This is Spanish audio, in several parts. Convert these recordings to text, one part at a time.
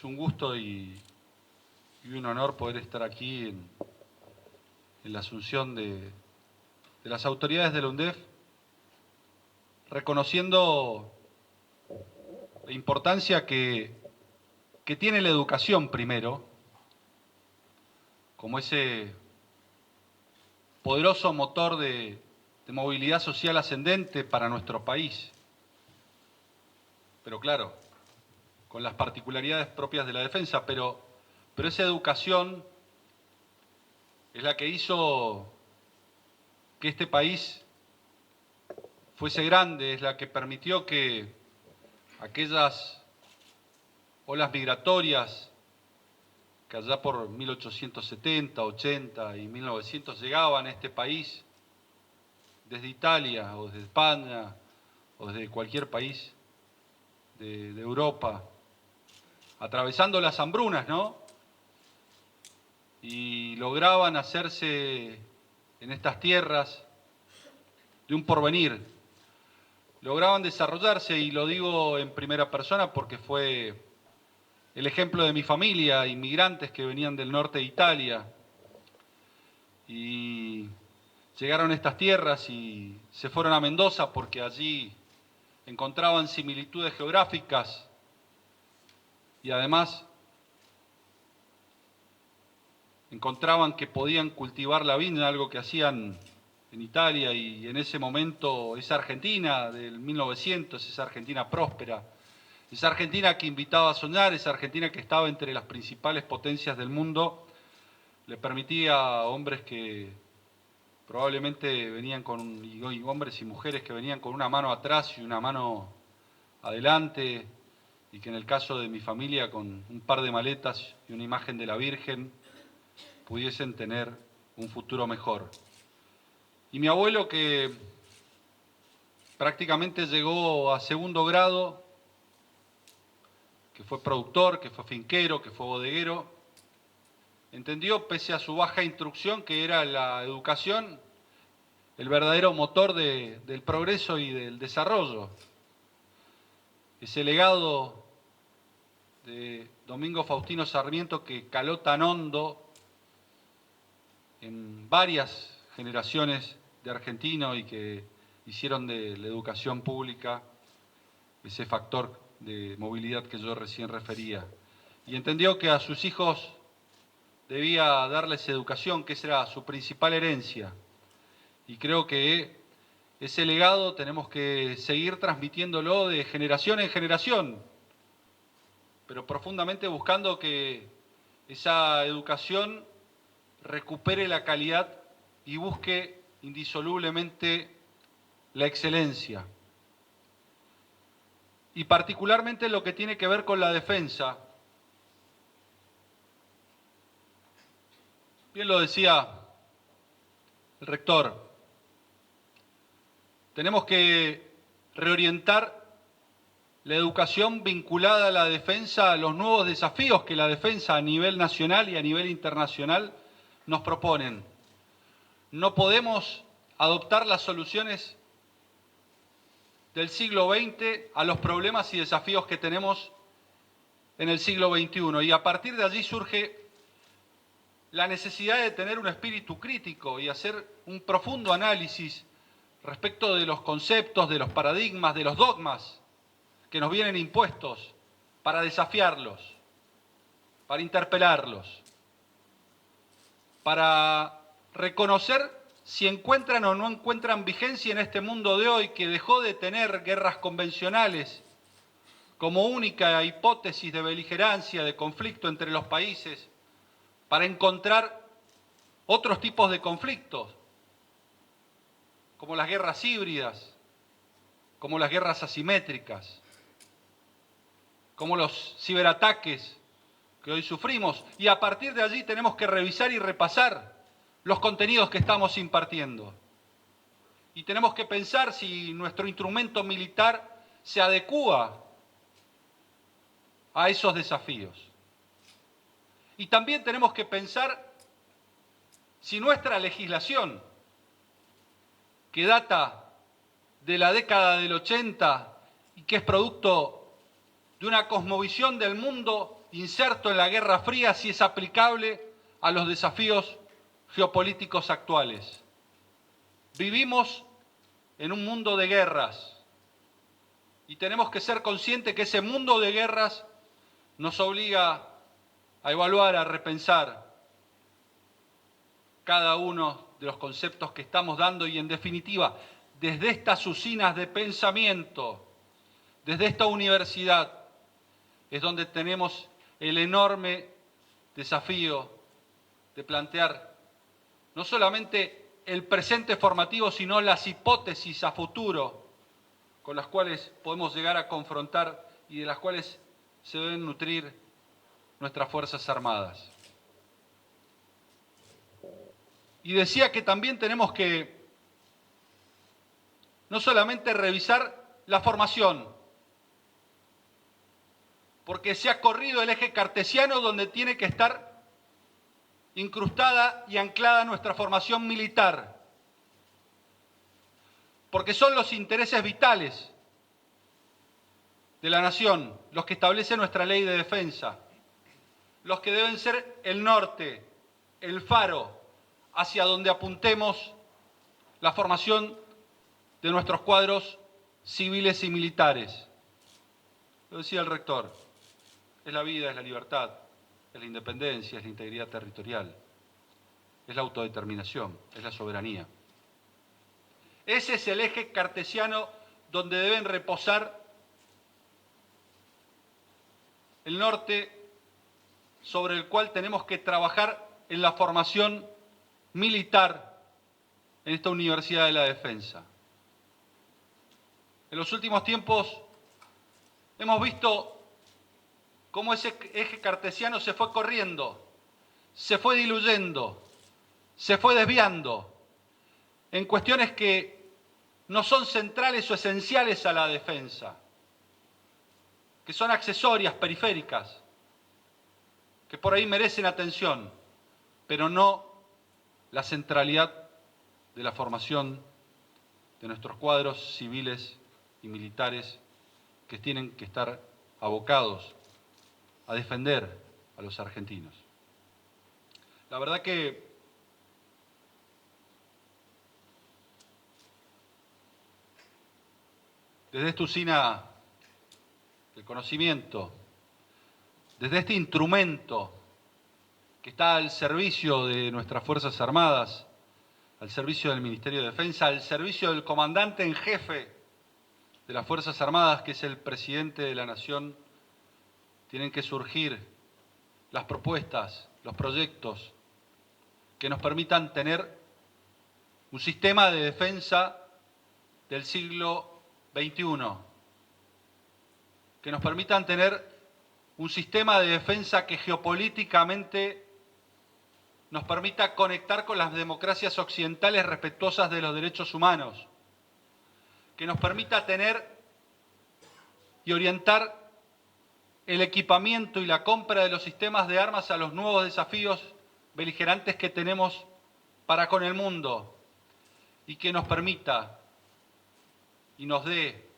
Es un gusto y un honor poder estar aquí en la asunción de las autoridades de la UNDEF, reconociendo la importancia que tiene la educación primero, como ese poderoso motor de movilidad social ascendente para nuestro país. Pero claro, con las particularidades propias de la defensa, pero esa educación es la que hizo que este país fuese grande, es la que permitió que aquellas olas migratorias que allá por 1870, 80 y 1900 llegaban a este país desde Italia o desde España o desde cualquier país de Europa, atravesando las hambrunas, ¿no? Y lograban hacerse en estas tierras de un porvenir. Lograban desarrollarse, y lo digo en primera persona porque fue el ejemplo de mi familia, inmigrantes que venían del norte de Italia y llegaron a estas tierras y se fueron a Mendoza porque allí encontraban similitudes geográficas y además encontraban que podían cultivar la viña, algo que hacían en Italia, y en ese momento esa Argentina del 1900, esa Argentina próspera, esa Argentina que invitaba a soñar, esa Argentina que estaba entre las principales potencias del mundo, le permitía a hombres que probablemente venían con, y hombres y mujeres que venían con una mano atrás y una mano adelante, y que en el caso de mi familia con un par de maletas y una imagen de la Virgen pudiesen tener un futuro mejor. Y mi abuelo, que prácticamente llegó a segundo grado, que fue productor, que fue finquero, que fue bodeguero, entendió, pese a su baja instrucción, que era la educación el verdadero motor del progreso y del desarrollo. Ese legado de Domingo Faustino Sarmiento, que caló tan hondo en varias generaciones de argentinos y que hicieron de la educación pública ese factor de movilidad que yo recién refería. Y entendió que a sus hijos debía darles educación, que esa era su principal herencia. Y creo que ese legado tenemos que seguir transmitiéndolo de generación en generación, pero profundamente buscando que esa educación recupere la calidad y busque indisolublemente la excelencia. Y particularmente lo que tiene que ver con la defensa. Bien lo decía el rector, tenemos que reorientar la educación vinculada a la defensa, a los nuevos desafíos que la defensa a nivel nacional y a nivel internacional nos proponen. No podemos adoptar las soluciones del siglo XX a los problemas y desafíos que tenemos en el siglo XXI. Y a partir de allí surge la necesidad de tener un espíritu crítico y hacer un profundo análisis respecto de los conceptos, de los paradigmas, de los dogmas que nos vienen impuestos, para desafiarlos, para interpelarlos, para reconocer si encuentran o no encuentran vigencia en este mundo de hoy, que dejó de tener guerras convencionales como única hipótesis de beligerancia, de conflicto entre los países, para encontrar otros tipos de conflictos, como las guerras híbridas, como las guerras asimétricas, como los ciberataques que hoy sufrimos. Y a partir de allí tenemos que revisar y repasar los contenidos que estamos impartiendo. Y tenemos que pensar si nuestro instrumento militar se adecúa a esos desafíos. Y también tenemos que pensar si nuestra legislación, que data de la década del 80 y que es producto de una cosmovisión del mundo inserto en la Guerra Fría si es aplicable a los desafíos geopolíticos actuales. Vivimos en un mundo de guerras y tenemos que ser conscientes que ese mundo de guerras nos obliga a evaluar, a repensar cada uno de los conceptos que estamos dando y, en definitiva, desde estas usinas de pensamiento, desde esta universidad, es donde tenemos el enorme desafío de plantear no solamente el presente formativo, sino las hipótesis a futuro con las cuales podemos llegar a confrontar y de las cuales se deben nutrir nuestras Fuerzas Armadas. Y decía que también tenemos que no solamente revisar la formación, porque se ha corrido el eje cartesiano donde tiene que estar incrustada y anclada nuestra formación militar, porque son los intereses vitales de la nación los que establece nuestra ley de defensa, los que deben ser el norte, el faro hacia donde apuntemos la formación de nuestros cuadros civiles y militares. Lo decía el rector, es la vida, es la libertad, es la independencia, es la integridad territorial, es la autodeterminación, es la soberanía. Ese es el eje cartesiano donde deben reposar el norte sobre el cual tenemos que trabajar en la formación militar en esta Universidad de la Defensa. En los últimos tiempos hemos visto cómo ese eje cartesiano se fue corriendo, se fue diluyendo, se fue desviando en cuestiones que no son centrales o esenciales a la defensa, que son accesorias, periféricas, que por ahí merecen atención, pero no la centralidad de la formación de nuestros cuadros civiles y militares que tienen que estar abocados a defender a los argentinos. La verdad que desde esta usina del conocimiento, desde este instrumento que está al servicio de nuestras Fuerzas Armadas, al servicio del Ministerio de Defensa, al servicio del comandante en jefe de las Fuerzas Armadas, que es el presidente de la Nación, tienen que surgir las propuestas, los proyectos que nos permitan tener un sistema de defensa del siglo XXI, que nos permitan tener un sistema de defensa que geopolíticamente nos permita conectar con las democracias occidentales respetuosas de los derechos humanos, que nos permita tener y orientar el equipamiento y la compra de los sistemas de armas a los nuevos desafíos beligerantes que tenemos para con el mundo, y que nos permita y nos dé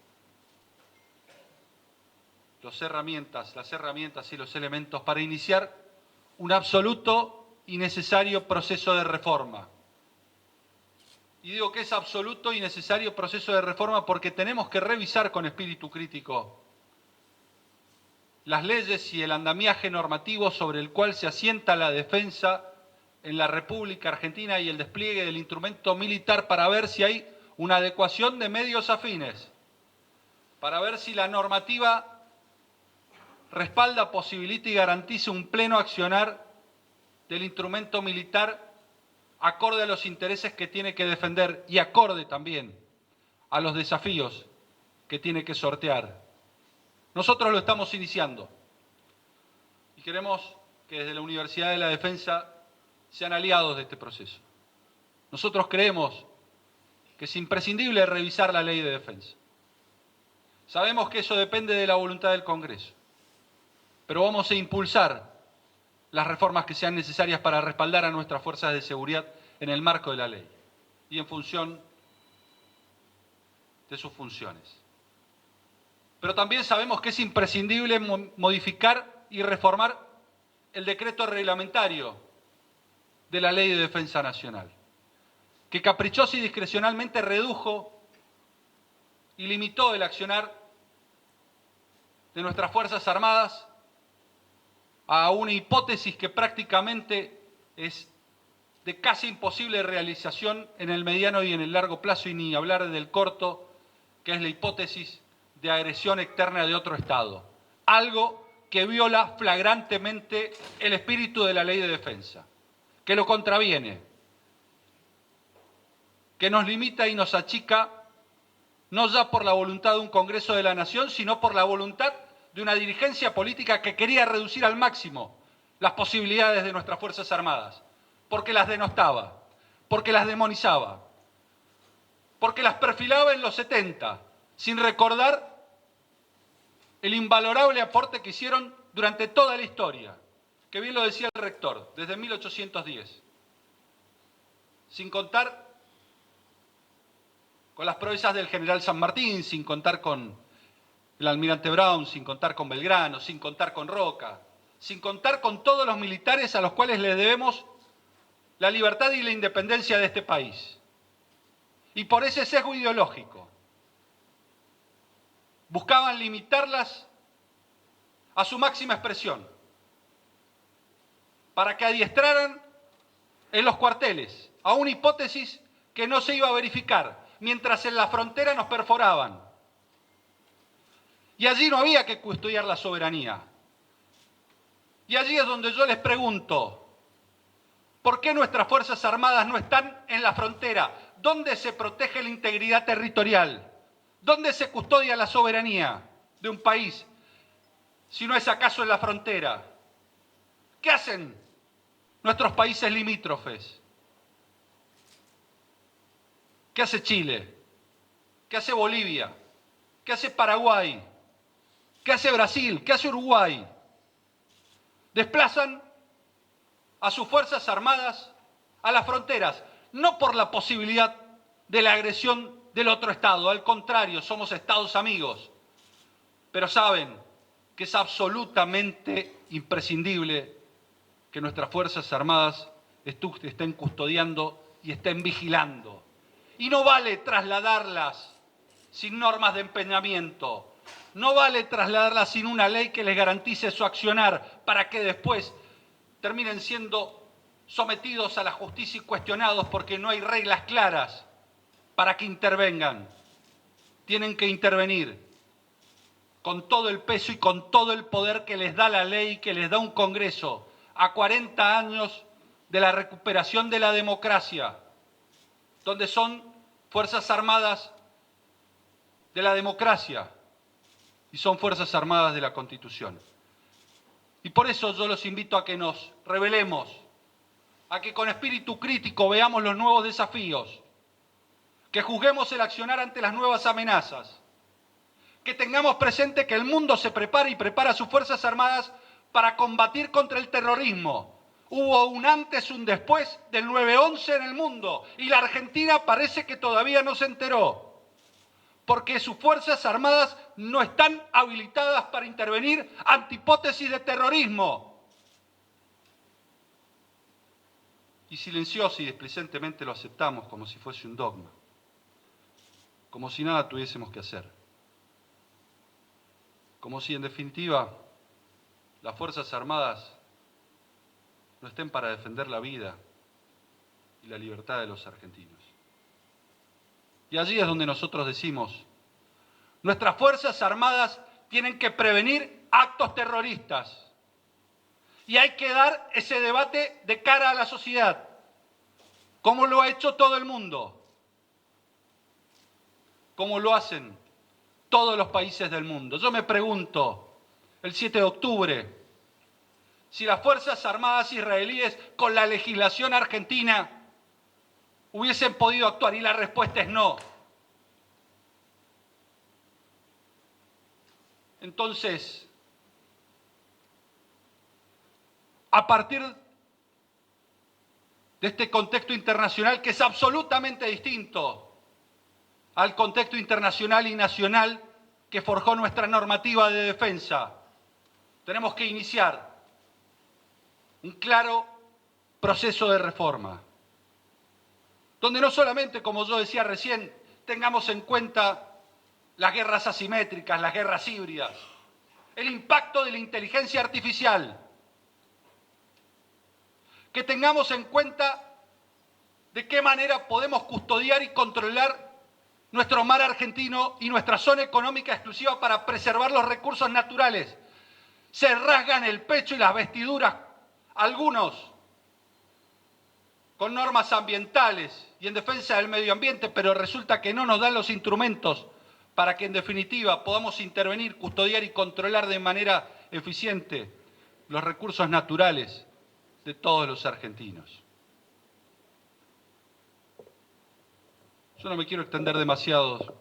las herramientas y los elementos para iniciar un absoluto y necesario proceso de reforma. Y digo que es absoluto y necesario proceso de reforma porque tenemos que revisar con espíritu crítico las leyes y el andamiaje normativo sobre el cual se asienta la defensa en la República Argentina y el despliegue del instrumento militar para ver si hay una adecuación de medios afines, para ver si la normativa respalda, posibilita y garantiza un pleno accionar del instrumento militar acorde a los intereses que tiene que defender y acorde también a los desafíos que tiene que sortear. Nosotros lo estamos iniciando y queremos que desde la Universidad de la Defensa sean aliados de este proceso. Nosotros creemos que es imprescindible revisar la ley de defensa. Sabemos que eso depende de la voluntad del Congreso, pero vamos a impulsar las reformas que sean necesarias para respaldar a nuestras fuerzas de seguridad en el marco de la ley y en función de sus funciones. pero también sabemos que es imprescindible modificar y reformar el decreto reglamentario de la Ley de Defensa Nacional, que caprichosa y discrecionalmente redujo y limitó el accionar de nuestras Fuerzas Armadas a una hipótesis que prácticamente es de casi imposible realización en el mediano y en el largo plazo, y ni hablar del corto, que es la hipótesis de agresión externa de otro Estado. Algo que viola flagrantemente el espíritu de la Ley de Defensa, que lo contraviene, que nos limita y nos achica, no ya por la voluntad de un Congreso de la Nación, sino por la voluntad de una dirigencia política que quería reducir al máximo las posibilidades de nuestras Fuerzas Armadas, porque las denostaba, porque las demonizaba, porque las perfilaba en los 70, sin recordar el invalorable aporte que hicieron durante toda la historia, que bien lo decía el rector, desde 1810, sin contar con las proezas del general San Martín, sin contar con el almirante Brown, sin contar con Belgrano, sin contar con Roca, sin contar con todos los militares a los cuales le debemos la libertad y la independencia de este país. Y por ese sesgo ideológico buscaban limitarlas a su máxima expresión, para que adiestraran en los cuarteles a una hipótesis que no se iba a verificar, mientras en la frontera nos perforaban. Y allí no había que custodiar la soberanía. Y allí es donde yo les pregunto, ¿por qué nuestras Fuerzas Armadas no están en la frontera? ¿Dónde se protege la integridad territorial? ¿Dónde se custodia la soberanía de un país, si no es acaso en la frontera? ¿Qué hacen nuestros países limítrofes? ¿Qué hace Chile? ¿Qué hace Bolivia? ¿Qué hace Paraguay? ¿Qué hace Brasil? ¿Qué hace Uruguay? Desplazan a sus Fuerzas Armadas a las fronteras, no por la posibilidad de la agresión del otro Estado, al contrario, somos Estados amigos, pero saben que es absolutamente imprescindible que nuestras Fuerzas Armadas estén custodiando y estén vigilando. Y no vale trasladarlas sin normas de empeñamiento, no vale trasladarlas sin una ley que les garantice su accionar para que después terminen siendo sometidos a la justicia y cuestionados porque no hay reglas claras para que intervengan. Tienen que intervenir con todo el peso y con todo el poder que les da la ley, que les da un Congreso, a 40 años de la recuperación de la democracia, donde son Fuerzas Armadas de la democracia y son Fuerzas Armadas de la Constitución. Y por eso yo los invito a que nos rebelemos, a que con espíritu crítico veamos los nuevos desafíos, que juzguemos el accionar ante las nuevas amenazas, que tengamos presente que el mundo se prepara y prepara a sus Fuerzas Armadas para combatir contra el terrorismo. Hubo un antes, un después del 9/11 en el mundo y la Argentina parece que todavía no se enteró, porque sus Fuerzas Armadas no están habilitadas para intervenir ante hipótesis de terrorismo. Y silencioso y displicentemente lo aceptamos como si fuese un dogma, como si nada tuviésemos que hacer, como si en definitiva las Fuerzas Armadas no estén para defender la vida y la libertad de los argentinos. Y allí es donde nosotros decimos, nuestras Fuerzas Armadas tienen que prevenir actos terroristas. Y hay que dar ese debate de cara a la sociedad, como lo ha hecho todo el mundo, como lo hacen todos los países del mundo. Yo me pregunto, el 7 de octubre, si las Fuerzas Armadas israelíes con la legislación argentina hubiesen podido actuar, y la respuesta es no. Entonces, a partir de este contexto internacional que es absolutamente distinto al contexto internacional y nacional que forjó nuestra normativa de defensa, tenemos que iniciar un claro proceso de reforma, donde no solamente, como yo decía recién, tengamos en cuenta las guerras asimétricas, las guerras híbridas, el impacto de la inteligencia artificial, que tengamos en cuenta de qué manera podemos custodiar y controlar nuestro mar argentino y nuestra zona económica exclusiva para preservar los recursos naturales. Se rasgan el pecho y las vestiduras, algunos con normas ambientales y en defensa del medio ambiente, pero resulta que no nos dan los instrumentos para que en definitiva podamos intervenir, custodiar y controlar de manera eficiente los recursos naturales de todos los argentinos. Yo no me quiero extender demasiado,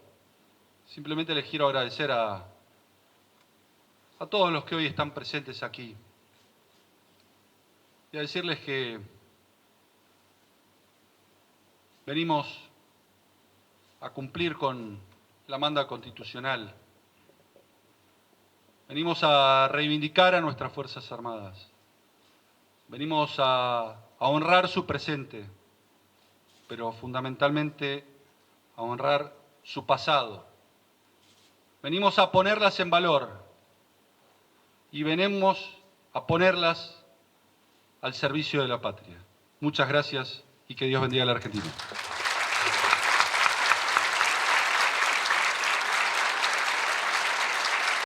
simplemente les quiero agradecer a todos los que hoy están presentes aquí y a decirles que venimos a cumplir con la manda constitucional. Venimos a reivindicar a nuestras Fuerzas Armadas. Venimos a honrar su presente, pero fundamentalmente a honrar su pasado. Venimos a ponerlas en valor y venimos a ponerlas al servicio de la patria. Muchas gracias y que Dios bendiga a la Argentina.